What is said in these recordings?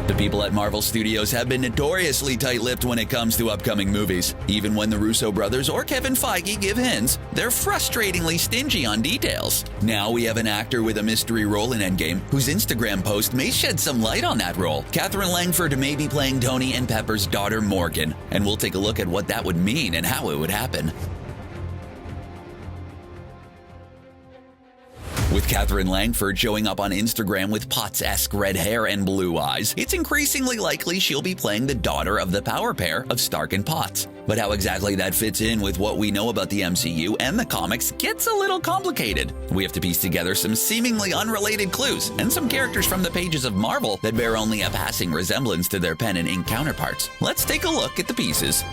The people at Marvel Studios have been notoriously tight-lipped when it comes to upcoming movies. Even when the Russo brothers or Kevin Feige give hints, they're frustratingly stingy on details. Now we have an actor with a mystery role in Endgame whose Instagram post may shed some light on that role. Catherine Langford may be playing Tony and Pepper's daughter Morgan, and we'll take a look at what that would mean and how it would happen. With Catherine Langford showing up on Instagram with Potts-esque red hair and blue eyes, it's increasingly likely she'll be playing the daughter of the power pair of Stark and Potts. But how exactly that fits in with what we know about the MCU and the comics gets a little complicated. We have to piece together some seemingly unrelated clues and some characters from the pages of Marvel that bear only a passing resemblance to their pen and ink counterparts. Let's take a look at the pieces.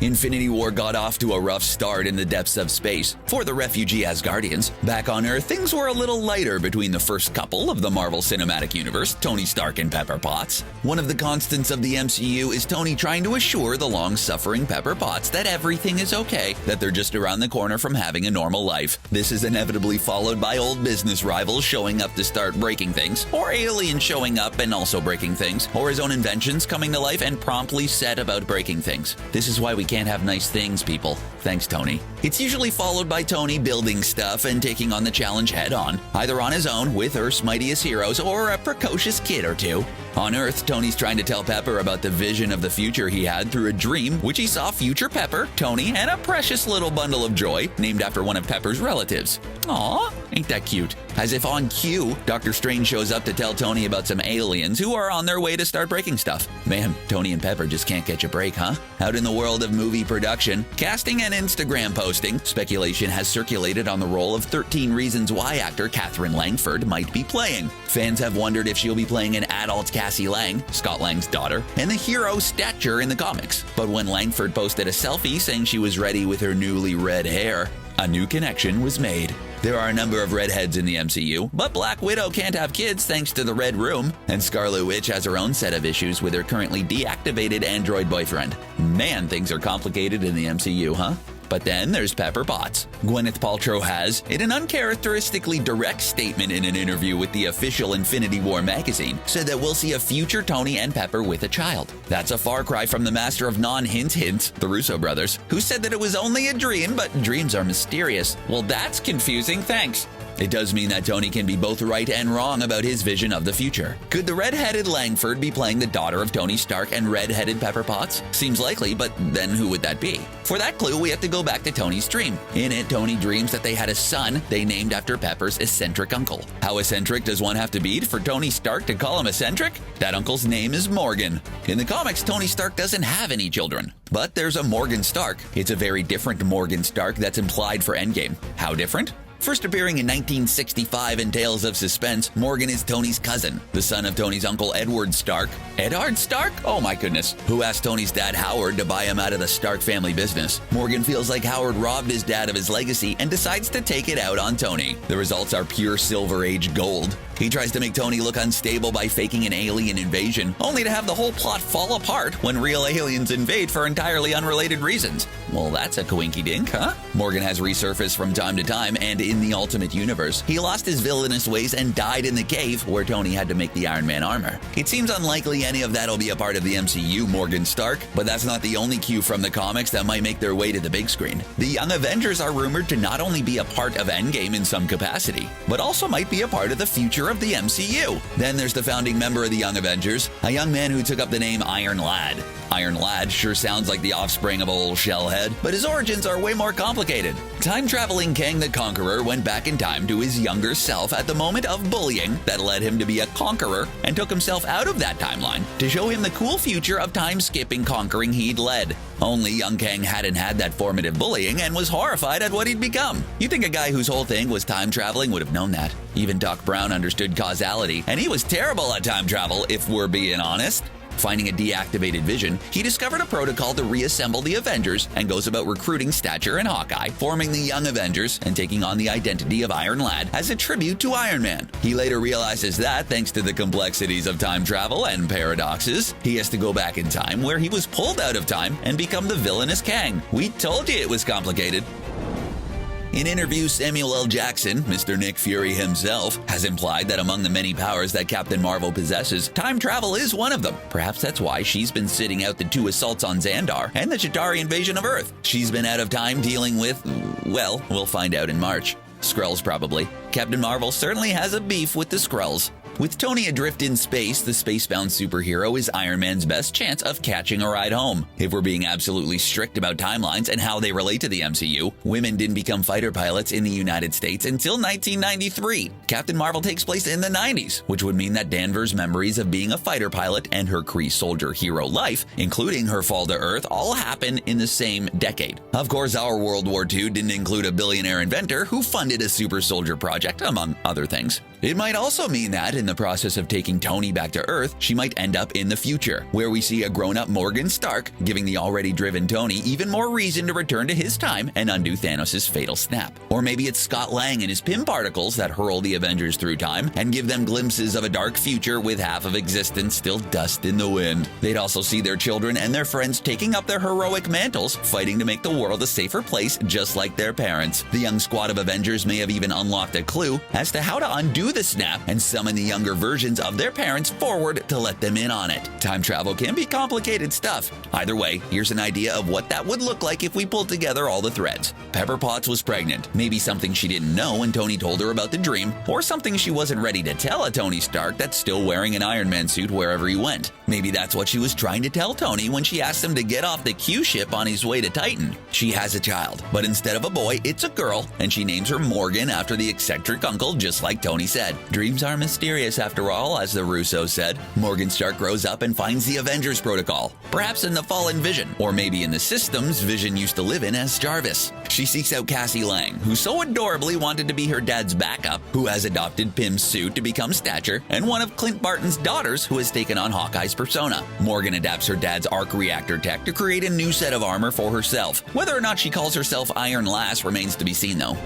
Infinity War got off to a rough start in the depths of space for the refugee Asgardians. Back on Earth, things were a little lighter between the first couple of the Marvel Cinematic Universe, Tony Stark and Pepper Potts. One of the constants of the MCU is Tony trying to assure the long-suffering Pepper Potts that everything is okay, that they're just around the corner from having a normal life. This is inevitably followed by old business rivals showing up to start breaking things, or aliens showing up and also breaking things, or his own inventions coming to life and promptly set about breaking things. This is why we can't have nice things, people. Thanks, Tony. It's usually followed by Tony building stuff and taking on the challenge head on, either on his own with Earth's mightiest heroes or a precocious kid or two. On Earth, Tony's trying to tell Pepper about the vision of the future he had through a dream, which he saw future Pepper, Tony, and a precious little bundle of joy named after one of Pepper's relatives. Aw, ain't that cute? As if on cue, Doctor Strange shows up to tell Tony about some aliens who are on their way to start breaking stuff. Man, Tony and Pepper just can't catch a break, huh? Out in the world of movie production, casting, and Instagram posting, speculation has circulated on the role of 13 Reasons Why actor Catherine Langford might be playing. Fans have wondered if she'll be playing an adult Cassie Lang, Scott Lang's daughter, and the hero Stature in the comics. But when Langford posted a selfie saying she was ready with her newly red hair, a new connection was made. There are a number of redheads in the MCU, but Black Widow can't have kids thanks to the Red Room, and Scarlet Witch has her own set of issues with her currently deactivated android boyfriend. Man, things are complicated in the MCU, huh? But then there's Pepper Potts. Gwyneth Paltrow has, in an uncharacteristically direct statement in an interview with the official Infinity War magazine, said that we'll see a future Tony and Pepper with a child. That's a far cry from the master of non-hints, the Russo brothers, who said that it was only a dream, but dreams are mysterious. Well, that's confusing, thanks. It does mean that Tony can be both right and wrong about his vision of the future. Could the red-headed Langford be playing the daughter of Tony Stark and red-headed Pepper Potts? Seems likely, but then who would that be? For that clue, we have to go back to Tony's dream. In it, Tony dreams that they had a son they named after Pepper's eccentric uncle. How eccentric does one have to be for Tony Stark to call him eccentric? That uncle's name is Morgan. In the comics, Tony Stark doesn't have any children. But there's a Morgan Stark. It's a very different Morgan Stark that's implied for Endgame. How different? First appearing in 1965 in Tales of Suspense, Morgan is Tony's cousin, the son of Tony's uncle Edward Stark. Edward Stark? Oh my goodness. Who asked Tony's dad Howard to buy him out of the Stark family business. Morgan feels like Howard robbed his dad of his legacy and decides to take it out on Tony. The results are pure Silver Age gold. He tries to make Tony look unstable by faking an alien invasion, only to have the whole plot fall apart when real aliens invade for entirely unrelated reasons. Well, that's a coinky-dink, huh? Morgan has resurfaced from time to time, and in the Ultimate Universe, he lost his villainous ways and died in the cave where Tony had to make the Iron Man armor. It seems unlikely any of that'll be a part of the MCU Morgan Stark, but that's not the only cue from the comics that might make their way to the big screen. The Young Avengers are rumored to not only be a part of Endgame in some capacity, but also might be a part of the future of the MCU. Then there's the founding member of the Young Avengers, a young man who took up the name Iron Lad. Iron Lad sure sounds like the offspring of old Shellhead, but his origins are way more complicated. Time-traveling Kang the Conqueror went back in time to his younger self at the moment of bullying that led him to be a conqueror and took himself out of that timeline to show him the cool future of time-skipping conquering he'd led. Only young Kang hadn't had that formative bullying and was horrified at what he'd become. You'd think a guy whose whole thing was time traveling would have known that. Even Doc Brown understood causality, and he was terrible at time travel, if we're being honest. Finding a deactivated vision, he discovered a protocol to reassemble the Avengers and goes about recruiting Stature and Hawkeye, forming the Young Avengers and taking on the identity of Iron Lad as a tribute to Iron Man. He later realizes that, thanks to the complexities of time travel and paradoxes, he has to go back in time where he was pulled out of time and become the villainous Kang. We told you it was complicated. In interviews, Samuel L. Jackson, Mr. Nick Fury himself, has implied that among the many powers that Captain Marvel possesses, time travel is one of them. Perhaps that's why she's been sitting out the 2 assaults on Xandar and the Chitauri invasion of Earth. She's been out of time dealing with, well, we'll find out in March. Skrulls, probably. Captain Marvel certainly has a beef with the Skrulls. With Tony adrift in space, the spacebound superhero is Iron Man's best chance of catching a ride home. If we're being absolutely strict about timelines and how they relate to the MCU, women didn't become fighter pilots in the United States until 1993. Captain Marvel takes place in the 90s, which would mean that Danvers' memories of being a fighter pilot and her Kree soldier hero life, including her fall to Earth, all happen in the same decade. Of course, our World War II didn't include a billionaire inventor who funded a super soldier project, among other things. It might also mean that, in the process of taking Tony back to Earth, she might end up in the future, where we see a grown-up Morgan Stark giving the already driven Tony even more reason to return to his time and undo Thanos' fatal snap. Or maybe it's Scott Lang and his Pym particles that hurl the Avengers through time and give them glimpses of a dark future with half of existence still dust in the wind. They'd also see their children and their friends taking up their heroic mantles, fighting to make the world a safer place just like their parents. The young squad of Avengers may have even unlocked a clue as to how to undo the snap and summon the younger versions of their parents forward to let them in on it. Time travel can be complicated stuff. Either way, here's an idea of what that would look like if we pulled together all the threads. Pepper Potts was pregnant, maybe something she didn't know when Tony told her about the dream, or something she wasn't ready to tell a Tony Stark that's still wearing an Iron Man suit wherever he went. Maybe that's what she was trying to tell Tony when she asked him to get off the Q ship on his way to Titan. She has a child, but instead of a boy, it's a girl, and she names her Morgan after the eccentric uncle, just like Tony said. Dreams are mysterious after all, as the Russos said. Morgan Stark grows up and finds the Avengers Protocol, perhaps in the fallen Vision, or maybe in the systems Vision used to live in as Jarvis. She seeks out Cassie Lang, who so adorably wanted to be her dad's backup, who has adopted Pym's suit to become Stature, and one of Clint Barton's daughters who has taken on Hawkeye's persona. Morgan adapts her dad's arc reactor tech to create a new set of armor for herself. Whether or not she calls herself Iron Lass remains to be seen, though.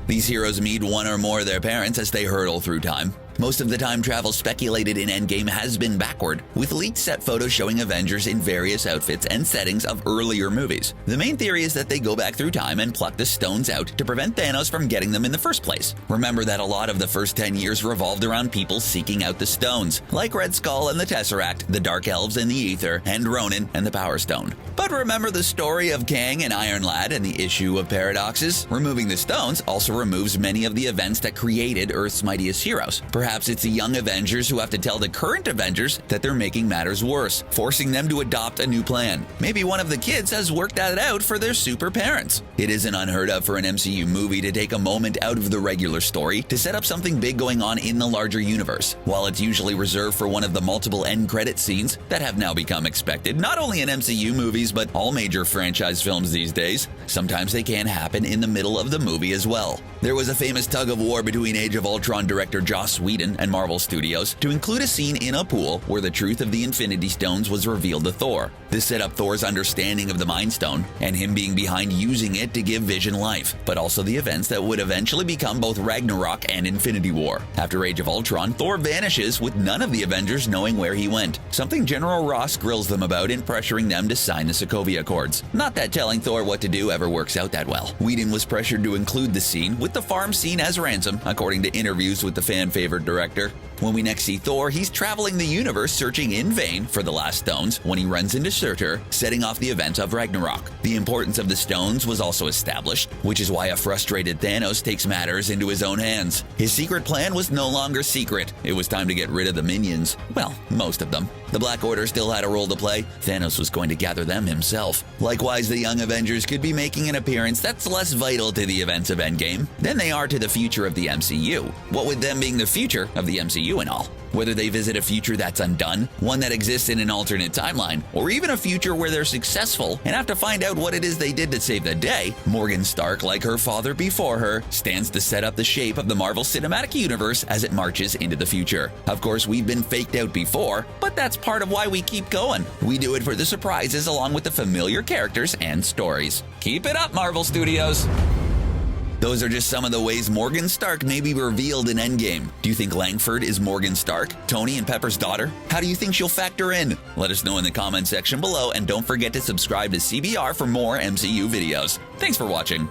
These heroes meet one or more of their parents as they hurtle through time. Most of the time travel speculated in Endgame has been backward, with leaked set photos showing Avengers in various outfits and settings of earlier movies. The main theory is that they go back through time and pluck the stones out to prevent Thanos from getting them in the first place. Remember that a lot of the first 10 years revolved around people seeking out the stones, like Red Skull and the Tesseract, the Dark Elves and the Aether, and Ronan and the Power Stone. But remember the story of Kang and Iron Lad and the issue of paradoxes? Removing the stones also removes many of the events that created Earth's mightiest heroes. Perhaps it's the young Avengers who have to tell the current Avengers that they're making matters worse, forcing them to adopt a new plan. Maybe one of the kids has worked that out for their super parents. It isn't unheard of for an MCU movie to take a moment out of the regular story to set up something big going on in the larger universe. While it's usually reserved for one of the multiple end credit scenes that have now become expected, not only in MCU movies, but all major franchise films these days, sometimes they can happen in the middle of the movie as well. There was a famous tug of war between Age of Ultron director Joss Whedon and Marvel Studios to include a scene in a pool where the truth of the Infinity Stones was revealed to Thor. This set up Thor's understanding of the Mind Stone and him being behind using it to give Vision life, but also the events that would eventually become both Ragnarok and Infinity War. After Age of Ultron, Thor vanishes with none of the Avengers knowing where he went, something General Ross grills them about in pressuring them to sign the Sokovia Accords. Not that telling Thor what to do ever works out that well. Whedon was pressured to include the scene with the farm scene as ransom, according to interviews with the fan-favorite director. When we next see Thor, he's traveling the universe searching in vain for the last stones when he runs into Surtur, setting off the events of Ragnarok. The importance of the stones was also established, which is why a frustrated Thanos takes matters into his own hands. His secret plan was no longer secret. It was time to get rid of the minions. Well, most of them. The Black Order still had a role to play. Thanos was going to gather them himself. Likewise, the Young Avengers could be making an appearance that's less vital to the events of Endgame than they are to the future of the MCU. What with them being the future of the MCU and all. Whether they visit a future that's undone, one that exists in an alternate timeline, or even a future where they're successful and have to find out what it is they did to save the day, Morgan Stark, like her father before her, stands to set up the shape of the Marvel Cinematic Universe as it marches into the future. Of course, we've been faked out before, but that's part of why we keep going. We do it for the surprises along with the familiar characters and stories. Keep it up, Marvel Studios! Those are just some of the ways Morgan Stark may be revealed in Endgame. Do you think Langford is Morgan Stark, Tony and Pepper's daughter? How do you think she'll factor in? Let us know in the comment section below, and don't forget to subscribe to CBR for more MCU videos. Thanks for watching.